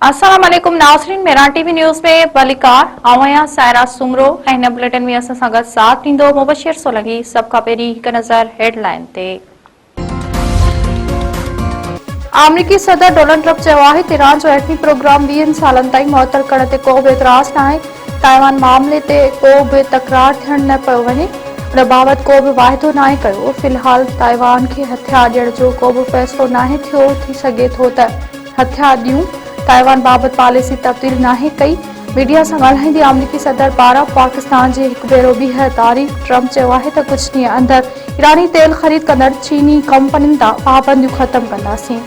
अस्सलाम वालेकुम नाज़रीन, मेरा टीवी न्यूज़ में वलिकार आवां सायरा सुमरो ऐं बुलेटिन में असां सां गॾु साथ ॾींदो मुबशिर सोलंकी। सभ खां पहिरीं हिक नज़र हेडलाइन ते। अमरीकी सदर डोनाल्ड ट्रंप चयो आहे त ईरान जो एटमी प्रोग्राम 20 सालनि ताईं मुअतल करण ते को बि एतराज़ न आहे। ताइवान मामले ते को बि तकरार थियण न पियो वञे, उन बाबति को बि वाइदो नाहे कयो। फ़िलहाल ताइवान खे हथियार ॾियण जो को बि फ़ैसिलो नाहे थियो। थी सघे थो त हथियार ॾियूं। ताइवान बाबति पॉलिसी तब्दील नाहे कई। मीडिया सां ॻाल्हाईंदे अमरीकी सदर पारां पाकिस्तान जी हिकु भेरो ॿीहर तारीफ़। ट्रंप चयो आहे त कुझु ॾींहं अंदरि ईरानी तेल ख़रीद कंदड़ चीनी कंपनियुनि तां पाबंदियूं ख़तमु कंदासीं।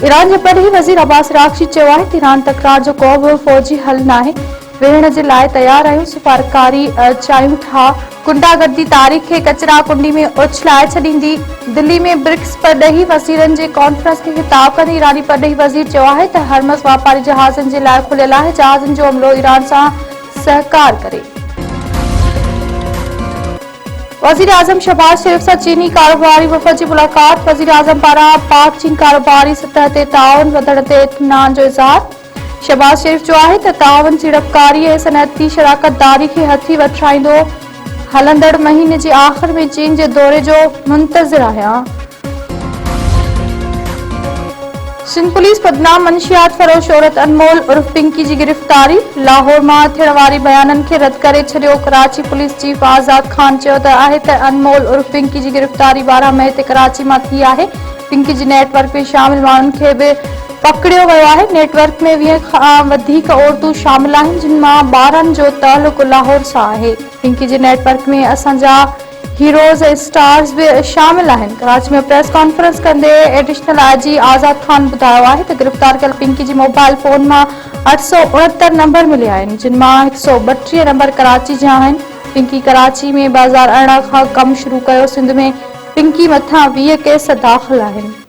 ईरान जे परॾेही वज़ीर अब्बास अराग़ची चयो आहे त ईरान तकरार जो को बि फ़ौजी हल नाहे। वेहण जे लाइ तयार आहियूं। सफ़ारतकारी चाहियूं था गुंडागर्दी तारीख़ खे कचरा कुंडी में उछलाए छॾींदी। दिल्ली में ब्रिक्स परॾेही वज़ीरनि जे कॉन्फ्रेंस खे ख़िताब कंदे ईरानी परॾेही वज़ीर चयो आहे त हरमज़ वापारी जहाज़नि जे लाइ खुलियल आहे। जहाज़नि जो अमलो ईरान सां सहकार करे। वज़ीर आज़म शहबाज शरीफ़ सां चीनी कारोबारी वफ़द जी मुलाक़ात। वज़ीर आज़म पारां पाक चीन कारोबारी सतह ते ताउन वधण ते इत्मीनान जो इज़हार। शहबाज शरीफ़ चयो आहे त ताउन सीड़पकारी ऐं सनअती शराकतदारी खे हथी वठाईंदो। हलंदड़ महीने जे आख़िर में चीन जे दौरे जो मुंतज़िर आहियां। सिंध पुलिस बदनाम मंशियात फरोश औरत अनमोल उर्फ पिंकी जी गिरफ़्तारी। लाहौर मां थियण वारी बयाननि खे रद्द करे छॾियो। कराची पुलिस चीफ आज़ाद खान चयो आहे त अनमोल उर्फ पिंकी जी गिरफ़्तारी 12 मई ते कराची मां थी आहे। पिंकी जी नेटवर्क में शामिल माण्हुनि खे बि पकड़ियो वियो आहे। नेटवर्क में 20 खां वधीक औरतूं शामिल आहिनि, जिन मां 12 जो तालुक़ लाहौर सां आहे। पिंकी जे नेटवर्क में असांजा हीरोज़ ऐं स्टार्स भी शामिल आहिनि। कराची में प्रेस कॉन्फ्रेंस कंदे एडिशनल आईजी आज़ाद खान ॿुधायो आहे त गिरफ़्तार कयल पिंकी जी मोबाइल फोन मां 869 नंबर मिलिया आहिनि, जिन मां 132 नंबर कराची जा आहिनि। पिंकी कराची में 2018 खां कमु शुरू कयो। सिंध में पिंकी मथां 20 केस दाख़िल आहिनि।